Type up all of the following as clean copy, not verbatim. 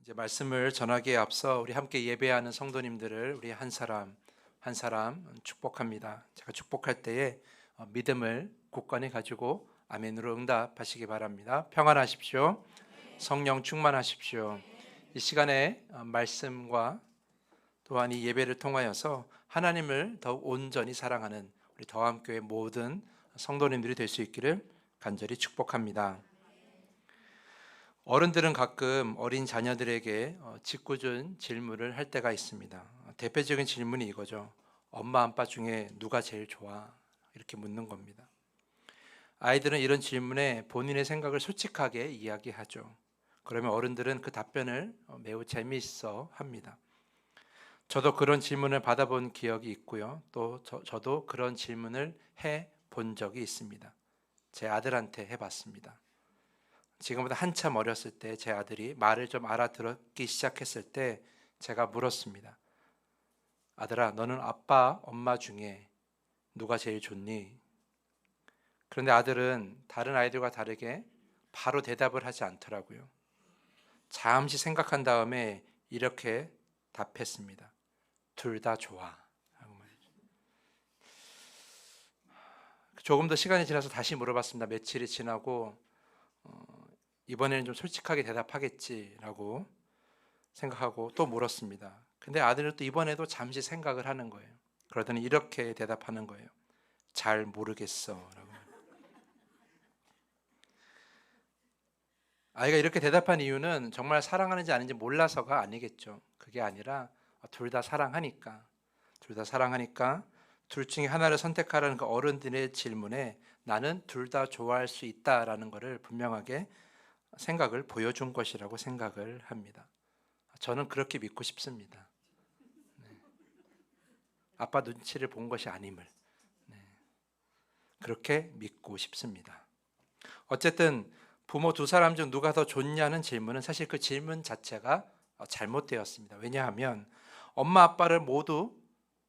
이제 말씀을 전하기에 앞서 우리 함께 예배하는 성도님들을 우리 한 사람 한 사람 축복합니다. 제가 축복할 때에 믿음을 굳건히 가지고 아멘으로 응답하시기 바랍니다. 평안하십시오. 성령 충만하십시오. 이 시간에 말씀과 또한 이 예배를 통하여서 하나님을 더욱 온전히 사랑하는 우리 더함교회 모든 성도님들이 될 수 있기를 간절히 축복합니다. 어른들은 가끔 어린 자녀들에게 짓궂은 질문을 할 때가 있습니다. 대표적인 질문이 이거죠. 엄마 아빠 중에 누가 제일 좋아? 이렇게 묻는 겁니다. 아이들은 이런 질문에 본인의 생각을 솔직하게 이야기하죠. 그러면 어른들은 그 답변을 매우 재미있어 합니다. 저도 그런 질문을 받아본 기억이 있고요. 또 저도 그런 질문을 해 본 적이 있습니다. 제 아들한테 해봤습니다. 지금보다 한참 어렸을 때 제 아들이 말을 좀 알아듣기 시작했을 때 제가 물었습니다. 아들아, 너는 아빠, 엄마 중에 누가 제일 좋니? 그런데 아들은 다른 아이들과 다르게 바로 대답을 하지 않더라고요. 잠시 생각한 다음에 이렇게 답했습니다. 둘 다 좋아. 조금 더 시간이 지나서 다시 물어봤습니다. 며칠이 지나고 이번에는 좀 솔직하게 대답하겠지라고 생각하고 또 물었습니다. 근데 아들은 또 이번에도 잠시 생각을 하는 거예요. 그러더니 이렇게 대답하는 거예요. 잘 모르겠어 라고. 아이가 이렇게 대답한 이유는 정말 사랑하는지 아닌지 몰라서가 아니겠죠. 그게 아니라 둘 다 사랑하니까. 둘 다 사랑하니까 둘 중에 하나를 선택하라는 그 어른들의 질문에 나는 둘 다 좋아할 수 있다라는 것을 분명하게 생각을 보여준 것이라고 생각을 합니다. 저는 그렇게 믿고 싶습니다. 아빠 눈치를 본 것이 아님을 그렇게 믿고 싶습니다. 어쨌든 부모 두 사람 중 누가 더 좋냐는 질문은 사실 그 질문 자체가 잘못되었습니다. 왜냐하면 엄마 아빠를 모두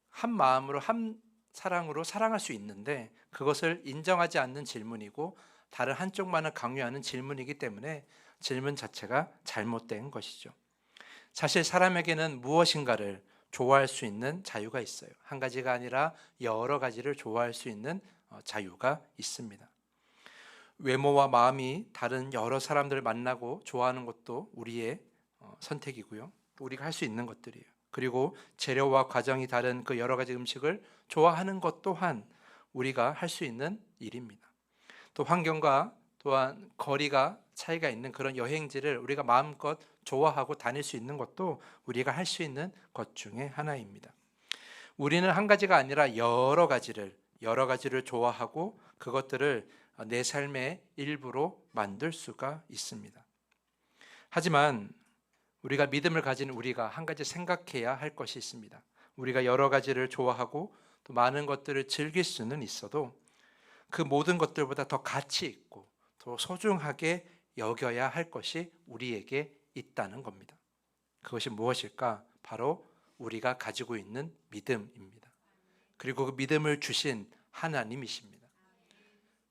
한 마음으로 한 사랑으로 사랑할 수 있는데 그것을 인정하지 않는 질문이고 다른 한쪽만을 강요하는 질문이기 때문에 질문 자체가 잘못된 것이죠. 사실 사람에게는 무엇인가를 좋아할 수 있는 자유가 있어요. 한 가지가 아니라 여러 가지를 좋아할 수 있는 자유가 있습니다. 외모와 마음이 다른 여러 사람들을 만나고 좋아하는 것도 우리의 선택이고요. 우리가 할 수 있는 것들이에요. 그리고 재료와 과정이 다른 그 여러 가지 음식을 좋아하는 것 또한 우리가 할 수 있는 일입니다. 또 환경과 또한 거리가 차이가 있는 그런 여행지를 우리가 마음껏 좋아하고 다닐 수 있는 것도 우리가 할 수 있는 것 중에 하나입니다. 우리는 한 가지가 아니라 여러 가지를 좋아하고 그것들을 내 삶의 일부로 만들 수가 있습니다. 하지만 우리가 믿음을 가진 우리가 한 가지 생각해야 할 것이 있습니다. 우리가 여러 가지를 좋아하고 또 많은 것들을 즐길 수는 있어도 그 모든 것들보다 더 가치 있고 더 소중하게 여겨야 할 것이 우리에게 있다는 겁니다. 그것이 무엇일까? 바로 우리가 가지고 있는 믿음입니다. 그리고 그 믿음을 주신 하나님이십니다.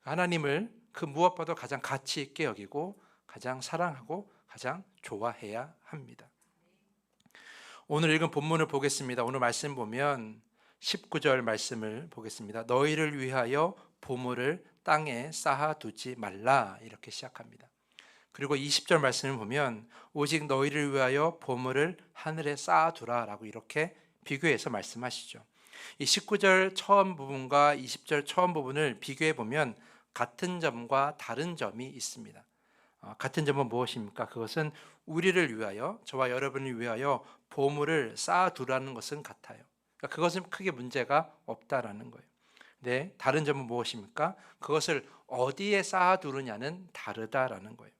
하나님을 그 무엇보다 가장 가치 있게 여기고 가장 사랑하고 가장 좋아해야 합니다. 오늘 읽은 본문을 보겠습니다. 오늘 말씀 보면 19절 말씀을 보겠습니다. 너희를 위하여 보물을 땅에 쌓아두지 말라 이렇게 시작합니다. 그리고 20절 말씀을 보면 오직 너희를 위하여 보물을 하늘에 쌓아두라 라고 이렇게 비교해서 말씀하시죠. 이 19절 처음 부분과 20절 처음 부분을 비교해 보면 같은 점과 다른 점이 있습니다. 같은 점은 무엇입니까? 그것은 우리를 위하여, 저와 여러분을 위하여 보물을 쌓아두라는 것은 같아요. 그러니까 그것은 크게 문제가 없다라는 거예요. 네, 다른 점은 무엇입니까? 그것을 어디에 쌓아두느냐는 다르다라는 거예요.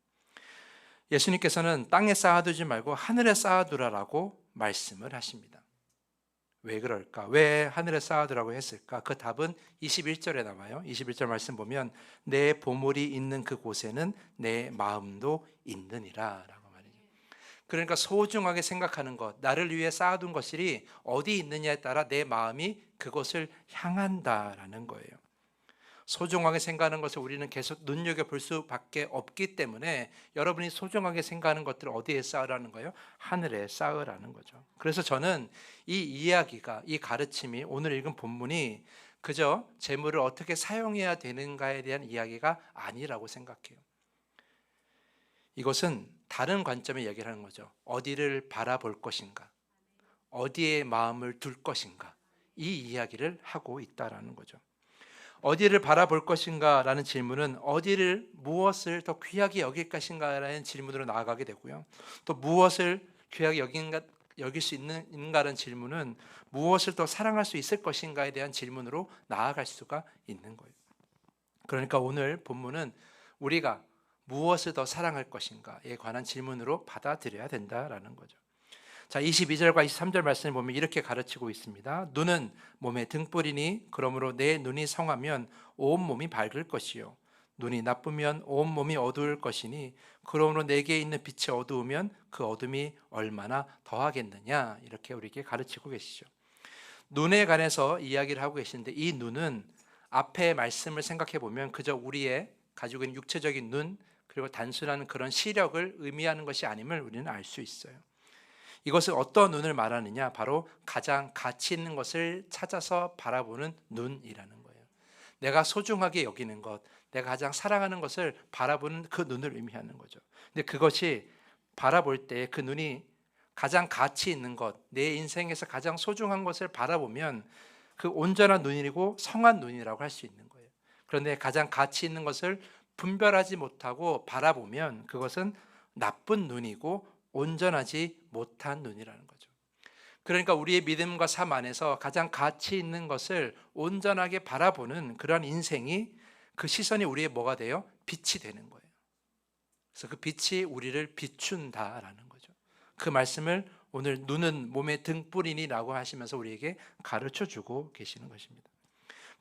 예수님께서는 땅에 쌓아두지 말고 하늘에 쌓아두라라고 말씀을 하십니다. 왜 그럴까? 왜 하늘에 쌓아두라고 했을까? 그 답은 21절에 나와요. 21절 말씀 보면 내 보물이 있는 그곳에는 내 마음도 있느니라 라고 말해요. 그러니까 소중하게 생각하는 것, 나를 위해 쌓아둔 것이 어디 있느냐에 따라 내 마음이 그것을 향한다라는 거예요. 소중하게 생각하는 것을 우리는 계속 눈여겨볼 수밖에 없기 때문에 여러분이 소중하게 생각하는 것들을 어디에 쌓으라는 거예요? 하늘에 쌓으라는 거죠. 그래서 저는 이 이야기가, 이 가르침이, 오늘 읽은 본문이 그저 재물을 어떻게 사용해야 되는가에 대한 이야기가 아니라고 생각해요. 이것은 다른 관점의 이야기를 하는 거죠. 어디를 바라볼 것인가, 어디에 마음을 둘 것인가, 이 이야기를 하고 있다라는 거죠. 어디를 바라볼 것인가 라는 질문은 어디를, 무엇을 더 귀하게 여길 것인가 라는 질문으로 나아가게 되고요. 또 무엇을 귀하게 여길 수 있는가라는 질문은 무엇을 더 사랑할 수 있을 것인가에 대한 질문으로 나아갈 수가 있는 거예요. 그러니까 오늘 본문은 우리가 무엇을 더 사랑할 것인가에 관한 질문으로 받아들여야 된다라는 거죠. 자, 22절과 23절 말씀을 보면 이렇게 가르치고 있습니다. 눈은 몸의 등불이니 그러므로 내 눈이 성하면 온 몸이 밝을 것이요 눈이 나쁘면 온 몸이 어두울 것이니 그러므로 내게 있는 빛이 어두우면 그 어둠이 얼마나 더하겠느냐, 이렇게 우리에게 가르치고 계시죠. 눈에 관해서 이야기를 하고 계시는데 이 눈은 앞에 말씀을 생각해 보면 그저 우리의 가지고 있는 육체적인 눈, 그리고 단순한 그런 시력을 의미하는 것이 아님을 우리는 알 수 있어요. 이것은 어떤 눈을 말하느냐, 바로 가장 가치 있는 것을 찾아서 바라보는 눈이라는 거예요. 내가 소중하게 여기는 것, 내가 가장 사랑하는 것을 바라보는 그 눈을 의미하는 거죠. 근데 그것이 바라볼 때 그 눈이 가장 가치 있는 것, 내 인생에서 가장 소중한 것을 바라보면 그 온전한 눈이고 성한 눈이라고 할 수 있는 거예요. 그런데 가장 가치 있는 것을 분별하지 못하고 바라보면 그것은 나쁜 눈이고 온전하지 못한 눈이라는 거죠. 그러니까 우리의 믿음과 삶 안에서 가장 가치 있는 것을 온전하게 바라보는 그러한 인생이, 그 시선이 우리의 뭐가 돼요? 빛이 되는 거예요. 그래서 그 빛이 우리를 비춘다라는 거죠. 그 말씀을 오늘 눈은 몸의 등불이니라고 하시면서 우리에게 가르쳐 주고 계시는 것입니다.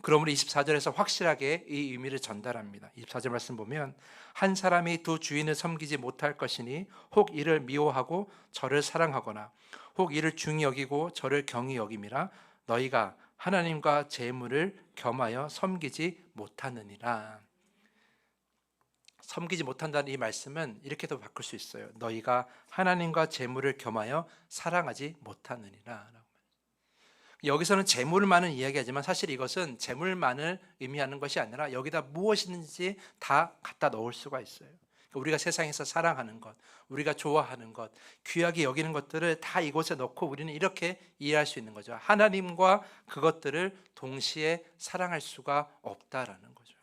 그러므로 24절에서 확실하게 이 의미를 전달합니다. 24절 말씀 보면 한 사람이 두 주인을 섬기지 못할 것이니 혹 이를 미워하고 저를 사랑하거나 혹 이를 중히 여기고 저를 경히 여김이라 너희가 하나님과 재물을 겸하여 섬기지 못하느니라. 섬기지 못한다는 이 말씀은 이렇게도 바꿀 수 있어요. 너희가 하나님과 재물을 겸하여 사랑하지 못하느니라. 여기서는 재물만을 이야기하지만 사실 이것은 재물만을 의미하는 것이 아니라 여기다 무엇이든지 다 갖다 넣을 수가 있어요. 우리가 세상에서 사랑하는 것, 우리가 좋아하는 것, 귀하게 여기는 것들을 다 이곳에 넣고 우리는 이렇게 이해할 수 있는 거죠. 하나님과 그것들을 동시에 사랑할 수가 없다라는 거죠.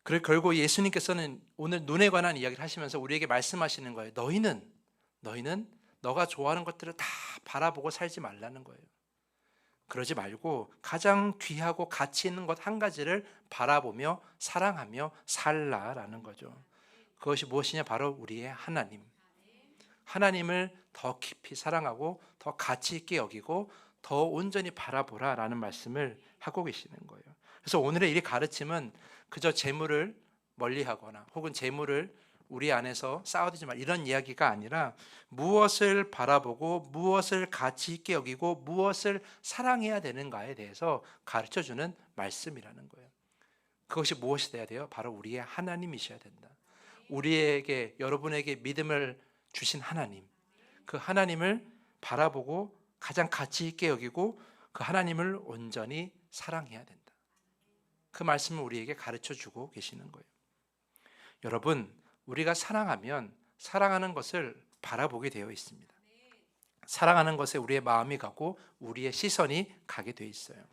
그리고 결국 예수님께서는 오늘 눈에 관한 이야기를 하시면서 우리에게 말씀하시는 거예요. 너희는 너가 좋아하는 것들을 다 바라보고 살지 말라는 거예요. 그러지 말고 가장 귀하고 가치 있는 것 한 가지를 바라보며 사랑하며 살라라는 거죠. 그것이 무엇이냐? 바로 우리의 하나님. 하나님을 더 깊이 사랑하고 더 가치 있게 여기고 더 온전히 바라보라라는 말씀을 하고 계시는 거예요. 그래서 오늘의 이 가르침은 그저 재물을 멀리하거나 혹은 재물을 우리 안에서 쌓아두지 말, 이런 이야기가 아니라 무엇을 바라보고 무엇을 가치 있게 여기고 무엇을 사랑해야 되는가에 대해서 가르쳐주는 말씀이라는 거예요. 그것이 무엇이 돼야 돼요? 바로 우리의 하나님이셔야 된다. 우리에게, 여러분에게 믿음을 주신 하나님, 그 하나님을 바라보고 가장 가치 있게 여기고 그 하나님을 온전히 사랑해야 된다. 그 말씀을 우리에게 가르쳐주고 계시는 거예요. 여러분, 우리가 사랑하면 사랑하는 것을 바라보게 되어 있습니다. 사랑하는 것에 우리의 마음이 가고 우리의 시선이 가게 되어 있어요.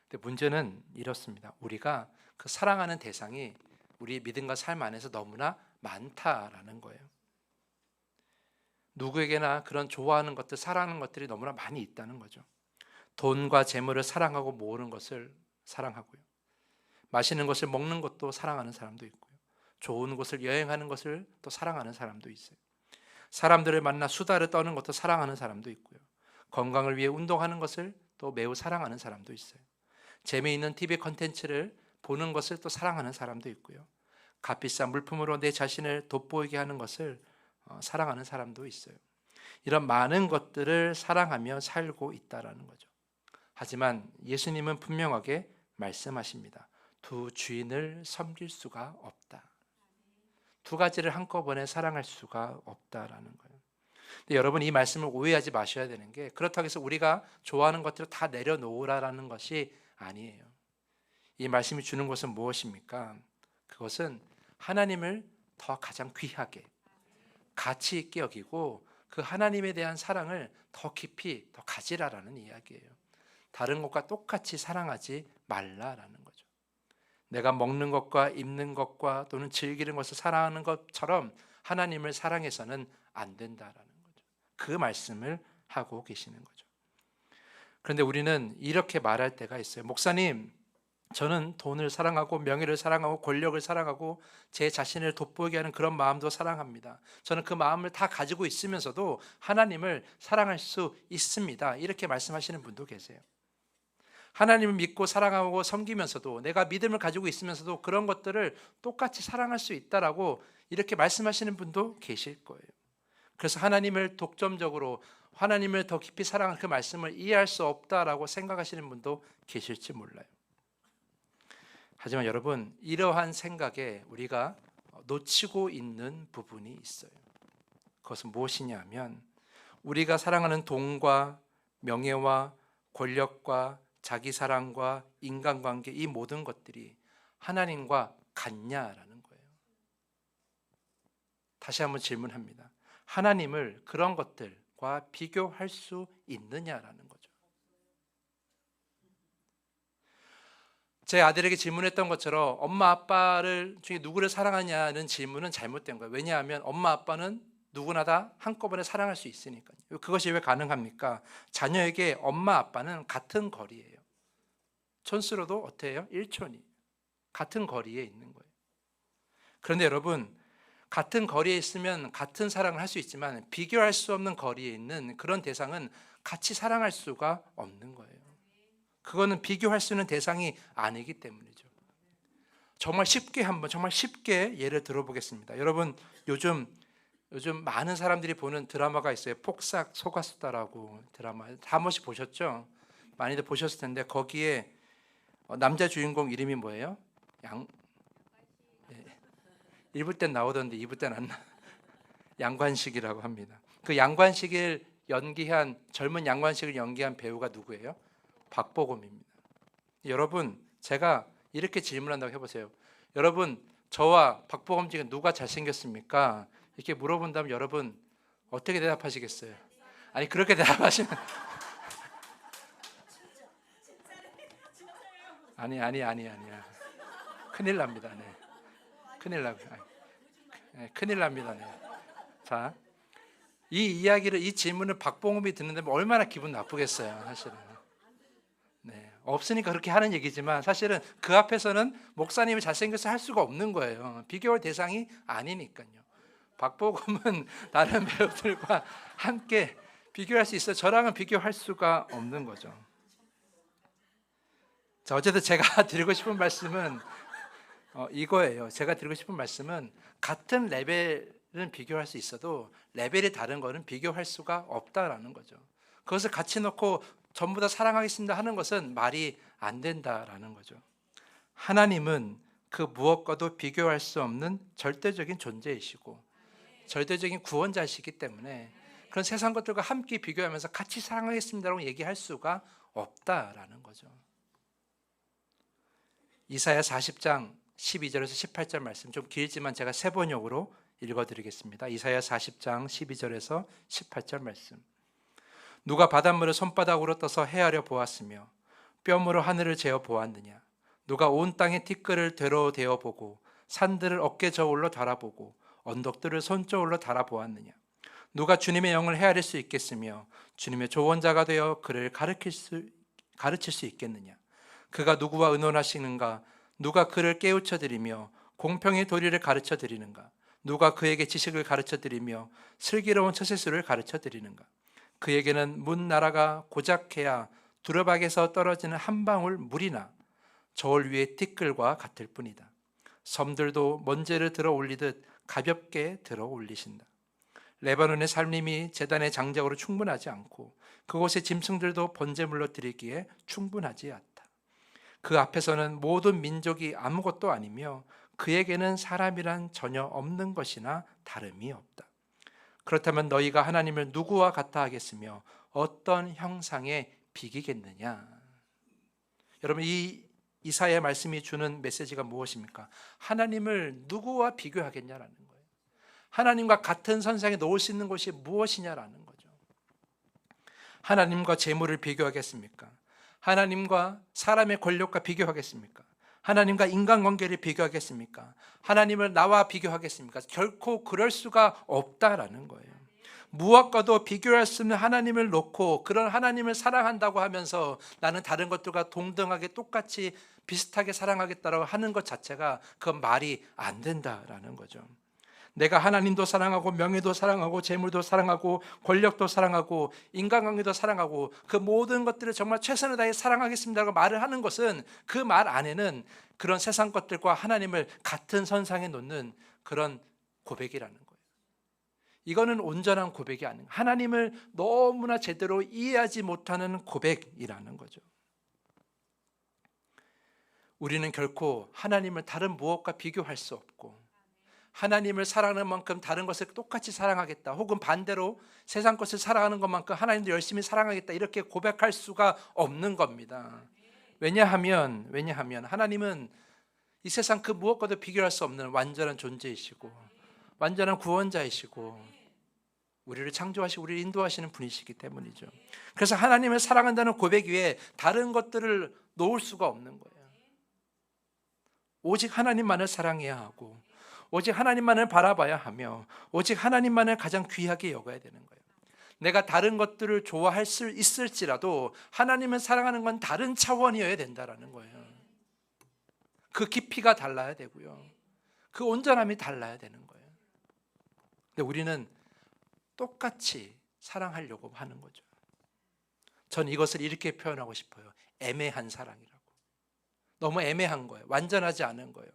근데 문제는 이렇습니다. 우리가 그 사랑하는 대상이 우리의 믿음과 삶 안에서 너무나 많다라는 거예요. 누구에게나 그런 좋아하는 것들, 사랑하는 것들이 너무나 많이 있다는 거죠. 돈과 재물을 사랑하고 모으는 것을 사랑하고요. 맛있는 것을 먹는 것도 사랑하는 사람도 있고요. 좋은 곳을 여행하는 것을 또 사랑하는 사람도 있어요. 사람들을 만나 수다를 떠는 것도 사랑하는 사람도 있고요. 건강을 위해 운동하는 것을 또 매우 사랑하는 사람도 있어요. 재미있는 TV 콘텐츠를 보는 것을 또 사랑하는 사람도 있고요. 값비싼 물품으로 내 자신을 돋보이게 하는 것을 사랑하는 사람도 있어요. 이런 많은 것들을 사랑하며 살고 있다라는 거죠. 하지만 예수님은 분명하게 말씀하십니다. 두 주인을 섬길 수가 없다. 두 가지를 한꺼번에 사랑할 수가 없다라는 거예요. 근데 여러분, 이 말씀을 오해하지 마셔야 되는 게, 그렇다고 해서 우리가 좋아하는 것들을 다 내려놓으라는 것이 아니에요. 이 말씀이 주는 것은 무엇입니까? 그것은 하나님을 더 가장 귀하게, 가치 있게 여기고 그 하나님에 대한 사랑을 더 깊이 더 가지라라는 이야기예요. 다른 것과 똑같이 사랑하지 말라라는 거죠. 내가 먹는 것과 입는 것과 또는 즐기는 것을 사랑하는 것처럼 하나님을 사랑해서는 안 된다라는 거죠. 그 말씀을 하고 계시는 거죠. 그런데 우리는 이렇게 말할 때가 있어요. 목사님, 저는 돈을 사랑하고 명예를 사랑하고 권력을 사랑하고 제 자신을 돋보이게 하는 그런 마음도 사랑합니다. 저는 그 마음을 다 가지고 있으면서도 하나님을 사랑할 수 있습니다. 이렇게 말씀하시는 분도 계세요. 하나님을 믿고 사랑하고 섬기면서도, 내가 믿음을 가지고 있으면서도 그런 것들을 똑같이 사랑할 수 있다라고 이렇게 말씀하시는 분도 계실 거예요. 그래서 하나님을 독점적으로, 하나님을 더 깊이 사랑하는 그 말씀을 이해할 수 없다라고 생각하시는 분도 계실지 몰라요. 하지만 여러분, 이러한 생각에 우리가 놓치고 있는 부분이 있어요. 그것은 무엇이냐 하면, 우리가 사랑하는 돈과 명예와 권력과 자기 사랑과 인간관계, 이 모든 것들이 하나님과 같냐라는 거예요. 다시 한번 질문합니다. 하나님을 그런 것들과 비교할 수 있느냐라는 거죠. 제 아들에게 질문했던 것처럼 엄마 아빠를 중에 누구를 사랑하냐는 질문은 잘못된 거예요. 왜냐하면 엄마 아빠는 누구나 다 한꺼번에 사랑할 수 있으니까요. 그것이 왜 가능합니까? 자녀에게 엄마 아빠는 같은 거리예요. 촌수로도 어때요? 1촌이 같은 거리에 있는 거예요. 그런데 여러분, 같은 거리에 있으면 같은 사랑을 할 수 있지만 비교할 수 없는 거리에 있는 그런 대상은 같이 사랑할 수가 없는 거예요. 그거는 비교할 수 있는 대상이 아니기 때문이죠. 정말 쉽게 예를 들어보겠습니다. 여러분, 요즘 많은 사람들이 보는 드라마가 있어요. 폭삭 속았수다라고 드라마, 한 번씩 보셨죠? 많이들 보셨을 텐데, 거기에 남자 주인공 이름이 뭐예요? 1부 땐 나오던데 2부 땐 안 나. 양관식이라고 합니다. 그 양관식을 연기한, 젊은 양관식을 연기한 배우가 누구예요? 박보검입니다. 여러분, 제가 이렇게 질문한다고 해보세요. 여러분, 저와 박보검 중에 누가 잘생겼습니까? 이렇게 물어본다면 여러분 어떻게 대답하시겠어요? 아니, 그렇게 대답하시면 아니야. 큰일 납니다. 네. 큰일 납니다. 네. 자, 이 질문을 박보검이 듣는데 얼마나 기분 나쁘겠어요, 사실은. 네, 없으니까 그렇게 하는 얘기지만 사실은 그 앞에서는 목사님이 잘생겨서 할 수가 없는 거예요. 비교할 대상이 아니니까요. 박보검은 다른 배우들과 함께 비교할 수 있어요. 저랑은 비교할 수가 없는 거죠. 자, 어쨌든 제가 드리고 싶은 말씀은 이거예요. 제가 드리고 싶은 말씀은, 같은 레벨은 비교할 수 있어도 레벨이 다른 거는 비교할 수가 없다라는 거죠. 그것을 같이 놓고 전부 다 사랑하겠습니다 하는 것은 말이 안 된다라는 거죠. 하나님은 그 무엇과도 비교할 수 없는 절대적인 존재이시고 절대적인 구원자이시기 때문에 그런 세상 것들과 함께 비교하면서 같이 사랑하겠습니다라고 얘기할 수가 없다라는 거죠. 이사야 40장 12절에서 18절 말씀, 좀 길지만 제가 세 번역으로 읽어드리겠습니다. 이사야 40장 12절에서 18절 말씀. 누가 바닷물을 손바닥으로 떠서 헤아려 보았으며 뼘으로 하늘을 재어 보았느냐? 누가 온 땅의 티끌을 되로 대어 보고 산들을 어깨 저울로 달아보고 언덕들을 손저울로 달아보았느냐? 누가 주님의 영을 헤아릴 수 있겠으며 주님의 조언자가 되어 그를 가르칠 수 있겠느냐? 그가 누구와 의논하시는가? 누가 그를 깨우쳐 드리며 공평의 도리를 가르쳐 드리는가? 누가 그에게 지식을 가르쳐 드리며 슬기로운 처세술을 가르쳐 드리는가? 그에게는 문 나라가 고작해야 두루박에서 떨어지는 한 방울 물이나 저울 위의 티끌과 같을 뿐이다. 섬들도 먼지를 들어 올리듯 가볍게 들어 올리신다. 레바논의 살림이 제단의 장작으로 충분하지 않고 그곳의 짐승들도 번제물로 드리기에 충분하지 않다. 그 앞에서는 모든 민족이 아무것도 아니며 그에게는 사람이란 전혀 없는 것이나 다름이 없다. 그렇다면 너희가 하나님을 누구와 같아 하겠으며 어떤 형상에 비기겠느냐? 여러분, 이 이사야의 말씀이 주는 메시지가 무엇입니까? 하나님을 누구와 비교하겠냐라는 거예요. 하나님과 같은 선상에 놓을 수 있는 것이 무엇이냐라는 거죠. 하나님과 재물을 비교하겠습니까? 하나님과 사람의 권력과 비교하겠습니까? 하나님과 인간관계를 비교하겠습니까? 하나님을 나와 비교하겠습니까? 결코 그럴 수가 없다라는 거예요. 무엇과도 비교할 수 없는 하나님을 놓고 그런 하나님을 사랑한다고 하면서 나는 다른 것들과 동등하게 똑같이 비슷하게 사랑하겠다라고 하는 것 자체가 그건 말이 안 된다라는 거죠. 내가 하나님도 사랑하고 명예도 사랑하고 재물도 사랑하고 권력도 사랑하고 인간관계도 사랑하고 그 모든 것들을 정말 최선을 다해 사랑하겠습니다라고 말을 하는 것은 그 말 안에는 그런 세상 것들과 하나님을 같은 선상에 놓는 그런 고백이라는 거예요. 이거는 온전한 고백이 아닌, 하나님을 너무나 제대로 이해하지 못하는 고백이라는 거죠. 우리는 결코 하나님을 다른 무엇과 비교할 수 없고, 하나님을 사랑하는 만큼 다른 것을 똑같이 사랑하겠다, 혹은 반대로 세상 것을 사랑하는 것만큼 하나님도 열심히 사랑하겠다, 이렇게 고백할 수가 없는 겁니다. 왜냐하면 하나님은 이 세상 그 무엇과도 비교할 수 없는 완전한 존재이시고 완전한 구원자이시고 우리를 창조하시고 우리를 인도하시는 분이시기 때문이죠. 그래서 하나님을 사랑한다는 고백 위에 다른 것들을 놓을 수가 없는 거예요. 오직 하나님만을 사랑해야 하고 오직 하나님만을 바라봐야 하며 오직 하나님만을 가장 귀하게 여겨야 되는 거예요. 내가 다른 것들을 좋아할 수 있을지라도 하나님을 사랑하는 건 다른 차원이어야 된다라는 거예요. 그 깊이가 달라야 되고요, 그 온전함이 달라야 되는 거예요. 근데 우리는 똑같이 사랑하려고 하는 거죠. 전 이것을 이렇게 표현하고 싶어요. 애매한 사랑이라고. 너무 애매한 거예요. 완전하지 않은 거예요.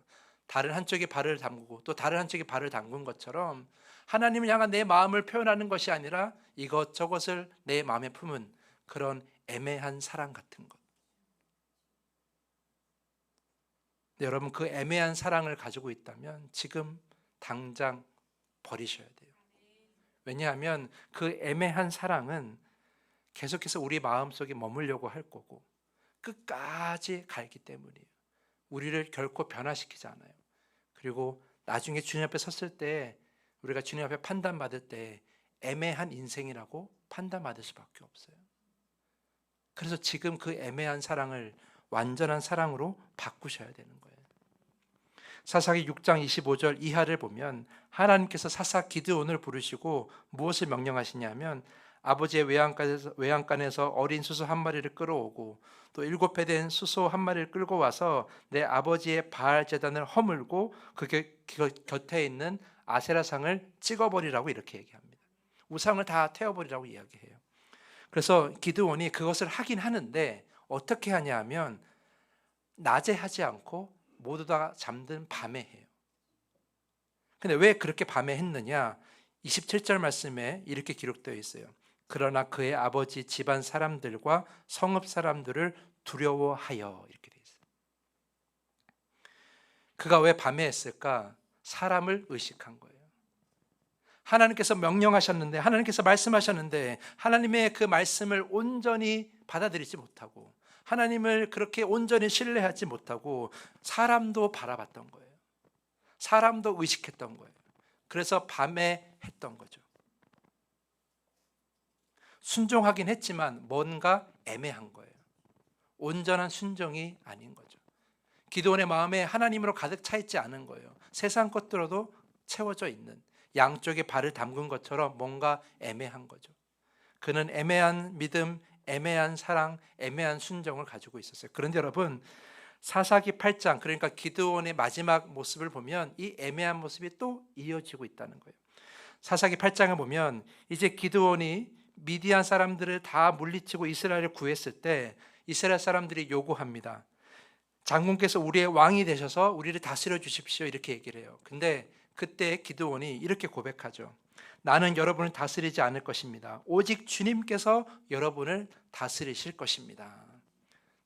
다른 한쪽에 발을 담그고 또 다른 한쪽에 발을 담근 것처럼 하나님을 향한 내 마음을 표현하는 것이 아니라 이것저것을 내 마음에 품은 그런 애매한 사랑 같은 것. 여러분, 그 애매한 사랑을 가지고 있다면 지금 당장 버리셔야 돼요. 왜냐하면 그 애매한 사랑은 계속해서 우리 마음속에 머물려고 할 거고 끝까지 갈기 때문이에요. 우리를 결코 변화시키지 않아요. 그리고 나중에 주님 앞에 섰을 때, 우리가 주님 앞에 판단받을 때 애매한 인생이라고 판단받을 수밖에 없어요. 그래서 지금 그 애매한 사랑을 완전한 사랑으로 바꾸셔야 되는 거예요. 사사기 6장 25절 이하를 보면 하나님께서 사사 기드온을 부르시고 무엇을 명령하시냐면 아버지의 외양간에서 어린 수소 한 마리를 끌어오고 또 7배 된 수소 한 마리를 끌고 와서 내 아버지의 바알 제단을 허물고 그 곁에 있는 아세라상을 찍어버리라고 이렇게 얘기합니다. 우상을 다 태워버리라고 이야기해요. 그래서 기드온이 그것을 하긴 하는데 어떻게 하냐 하면 낮에 하지 않고 모두 다 잠든 밤에 해요. 근데 왜 그렇게 밤에 했느냐? 27절 말씀에 이렇게 기록되어 있어요. 그러나 그의 아버지 집안 사람들과 성읍 사람들을 두려워하여, 이렇게 되어 있어요. 그가 왜 밤에 했을까? 사람을 의식한 거예요. 하나님께서 명령하셨는데, 하나님께서 말씀하셨는데 하나님의 그 말씀을 온전히 받아들이지 못하고 하나님을 그렇게 온전히 신뢰하지 못하고 사람도 바라봤던 거예요. 사람도 의식했던 거예요. 그래서 밤에 했던 거죠. 순종하긴 했지만 뭔가 애매한 거예요. 온전한 순종이 아닌 거죠. 기드온의 마음에 하나님으로 가득 차 있지 않은 거예요. 세상 것들로도 채워져 있는, 양쪽에 발을 담근 것처럼 뭔가 애매한 거죠. 그는 애매한 믿음, 애매한 사랑, 애매한 순종을 가지고 있었어요. 그런데 여러분, 사사기 8장, 그러니까 기드온의 마지막 모습을 보면 이 애매한 모습이 또 이어지고 있다는 거예요. 사사기 8장을 보면 이제 기드온이 미디안 사람들을 다 물리치고 이스라엘을 구했을 때 이스라엘 사람들이 요구합니다. 장군께서 우리의 왕이 되셔서 우리를 다스려 주십시오, 이렇게 얘기를 해요. 근데 그때 기드온이 이렇게 고백하죠. 나는 여러분을 다스리지 않을 것입니다. 오직 주님께서 여러분을 다스리실 것입니다.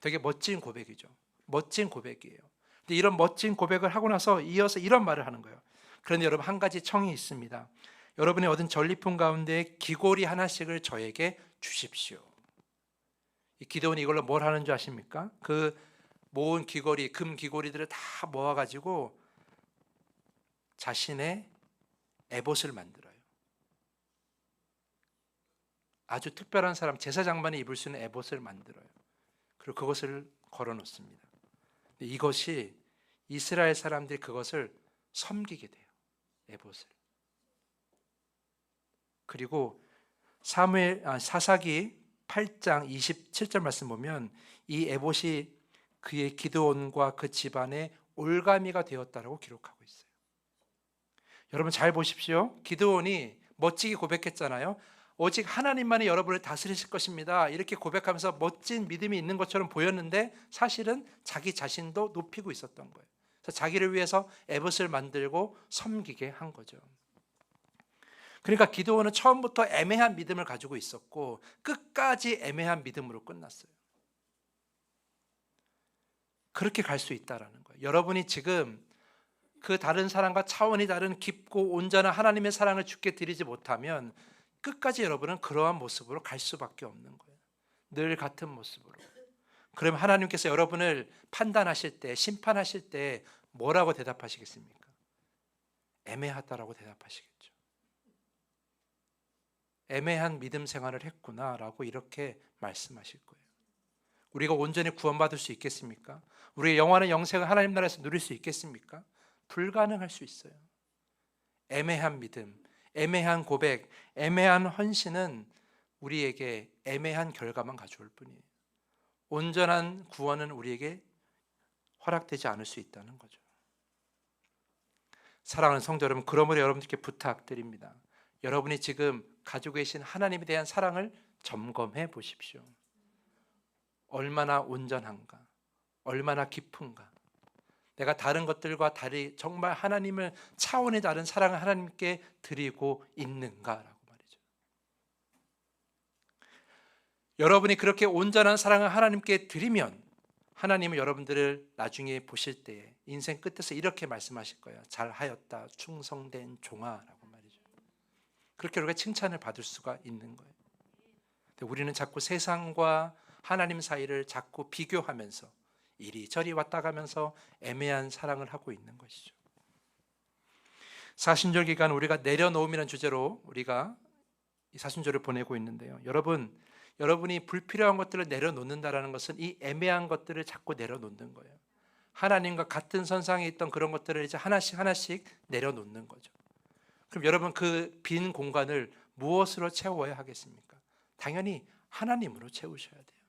되게 멋진 고백이죠. 멋진 고백이에요. 근데 이런 멋진 고백을 하고 나서 이어서 이런 말을 하는 거예요. 그런데 여러분, 한 가지 청이 있습니다. 여러분이 얻은 전리품 가운데 귀고리 하나씩을 저에게 주십시오. 이 기도원이 이걸로 뭘 하는 줄 아십니까? 그 모은 귀고리, 금 귀고리들을 다 모아가지고 자신의 에봇을 만들어요. 아주 특별한 사람, 제사장만이 입을 수 있는 에봇을 만들어요. 그리고 그것을 걸어놓습니다. 이것이 이스라엘 사람들이 그것을 섬기게 돼요. 에봇을. 그리고 사사기 8장 27절 말씀 보면 이 에봇이 그의 기드온과 그 집안의 올가미가 되었다라고 기록하고 있어요. 여러분 잘 보십시오. 기드온이 멋지게 고백했잖아요. 오직 하나님만이 여러분을 다스리실 것입니다. 이렇게 고백하면서 멋진 믿음이 있는 것처럼 보였는데 사실은 자기 자신도 높이고 있었던 거예요. 그래서 자기를 위해서 에봇을 만들고 섬기게 한 거죠. 그러니까 기드온은 처음부터 애매한 믿음을 가지고 있었고 끝까지 애매한 믿음으로 끝났어요. 그렇게 갈 수 있다라는 거예요. 여러분이 지금 그 다른 사람과 차원이 다른 깊고 온전한 하나님의 사랑을 주께 드리지 못하면 끝까지 여러분은 그러한 모습으로 갈 수밖에 없는 거예요. 늘 같은 모습으로. 그러면 하나님께서 여러분을 판단하실 때, 심판하실 때 뭐라고 대답하시겠습니까? 애매하다라고 대답하시겠죠. 애매한 믿음 생활을 했구나라고 이렇게 말씀하실 거예요. 우리가 온전히 구원받을 수 있겠습니까? 우리의 영원한 영생을 하나님 나라에서 누릴 수 있겠습니까? 불가능할 수 있어요. 애매한 믿음, 애매한 고백, 애매한 헌신은 우리에게 애매한 결과만 가져올 뿐이에요. 온전한 구원은 우리에게 허락되지 않을 수 있다는 거죠. 사랑하는 성도 여러분, 그러므로 여러분들께 부탁드립니다. 여러분이 지금 가지고 계신 하나님에 대한 사랑을 점검해 보십시오. 얼마나 온전한가? 얼마나 깊은가? 내가 다른 것들과 달리 정말 하나님을 차원이 다른 사랑을 하나님께 드리고 있는가라고 말이죠. 여러분이 그렇게 온전한 사랑을 하나님께 드리면 하나님은 여러분들을 나중에 보실 때에 인생 끝에서 이렇게 말씀하실 거예요. 잘하였다, 충성된 종아라고 말이죠. 그렇게 우리가 칭찬을 받을 수가 있는 거예요. 근데 우리는 자꾸 세상과 하나님 사이를 자꾸 비교하면서 이리저리 왔다 가면서 애매한 사랑을 하고 있는 것이죠. 사순절 기간 우리가 내려놓음이라는 주제로 우리가 이 사순절을 보내고 있는데요. 여러분이 불필요한 것들을 내려놓는다는 것은 이 애매한 것들을 자꾸 내려놓는 거예요. 하나님과 같은 선상에 있던 그런 것들을 이제 하나씩 내려놓는 거죠. 그럼 여러분 그 빈 공간을 무엇으로 채워야 하겠습니까? 당연히 하나님으로 채우셔야 돼요.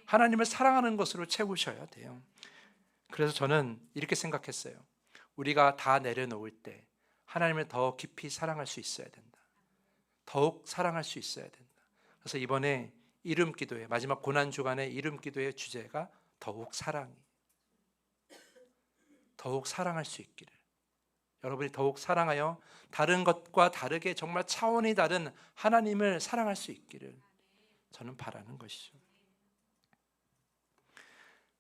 하나님을 사랑하는 것으로 채우셔야 돼요. 그래서 저는 이렇게 생각했어요. 우리가 다 내려놓을 때 하나님을 더 깊이 사랑할 수 있어야 된다. 더욱 사랑할 수 있어야 된다. 그래서 이번에 이름 기도회, 마지막 고난 주간의 이름 기도의 주제가 더욱 사랑이. 더욱 사랑할 수 있기를. 여러분이 더욱 사랑하여 다른 것과 다르게 정말 차원이 다른 하나님을 사랑할 수 있기를 저는 바라는 것이죠.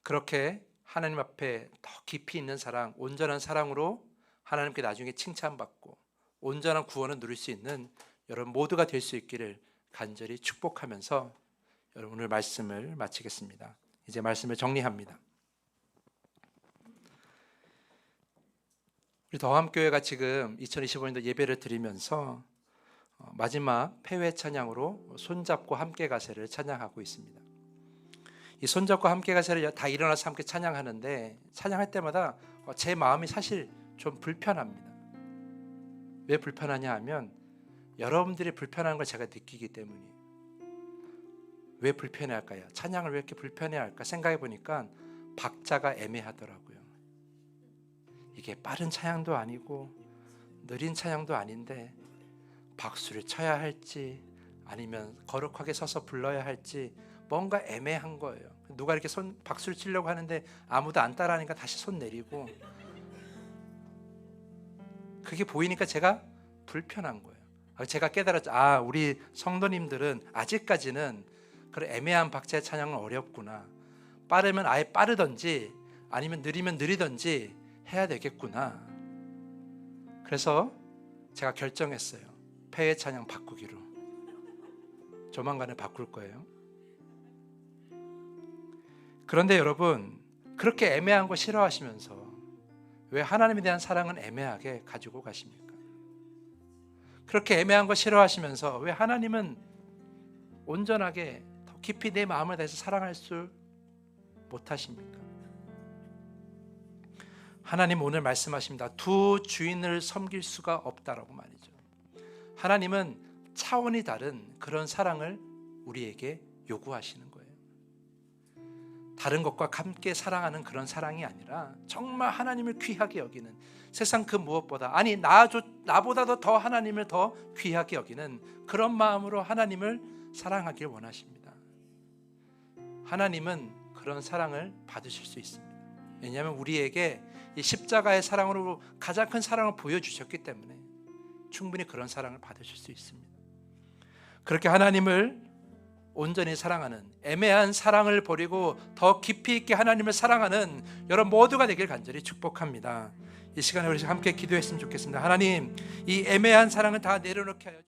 그렇게 하나님 앞에 더 깊이 있는 사랑, 온전한 사랑으로 하나님께 나중에 칭찬받고 온전한 구원을 누릴 수 있는 여러분 모두가 될 수 있기를 간절히 축복하면서 여러분 오늘 말씀을 마치겠습니다. 이제 말씀을 정리합니다. 우리 더함교회가 지금 2025년도 예배를 드리면서 마지막 폐회 찬양으로 손잡고 함께 가세를 찬양하고 있습니다. 이 손잡고 함께 가세를 다 일어나서 함께 찬양하는데 찬양할 때마다 제 마음이 사실 좀 불편합니다. 왜 불편하냐 하면 여러분들이 불편한 걸 제가 느끼기 때문이에요. 왜 불편해할까요? 찬양을 왜 이렇게 불편해할까 생각해 보니까 박자가 애매하더라고요. 이게 빠른 찬양도 아니고 느린 찬양도 아닌데 박수를 쳐야 할지 아니면 거룩하게 서서 불러야 할지 뭔가 애매한 거예요. 누가 이렇게 박수를 치려고 하는데 아무도 안 따라하니까 다시 손 내리고 그게 보이니까 제가 불편한 거예요. 제가 깨달았죠. 우리 성도님들은 아직까지는 그런 애매한 박자의 찬양은 어렵구나. 빠르면 아예 빠르든지 아니면 느리면 느리든지 해야 되겠구나. 그래서 제가 결정했어요. 폐회 찬양 바꾸기로. 조만간에 바꿀 거예요. 그런데 여러분, 그렇게 애매한 거 싫어하시면서 왜 하나님에 대한 사랑은 애매하게 가지고 가십니까? 그렇게 애매한 거 싫어하시면서 왜 하나님은 온전하게 더 깊이 내 마음을 다해서 사랑할 수 못하십니까? 하나님 오늘 말씀하십니다. 두 주인을 섬길 수가 없다라고 말이죠. 하나님은 차원이 다른 그런 사랑을 우리에게 요구하시는 거예요. 다른 것과 함께 사랑하는 그런 사랑이 아니라 정말 하나님을 귀하게 여기는, 세상 그 무엇보다, 아니 나보다도 더 하나님을 더 귀하게 여기는 그런 마음으로 하나님을 사랑하길 원하십니다. 하나님은 그런 사랑을 받으실 수 있습니다. 왜냐하면 우리에게 이 십자가의 사랑으로 가장 큰 사랑을 보여주셨기 때문에 충분히 그런 사랑을 받으실 수 있습니다. 그렇게 하나님을 온전히 사랑하는, 애매한 사랑을 버리고 더 깊이 있게 하나님을 사랑하는 여러분 모두가 되길 간절히 축복합니다. 이 시간에 우리 함께 기도했으면 좋겠습니다. 하나님, 이 애매한 사랑을 다 내려놓게 하여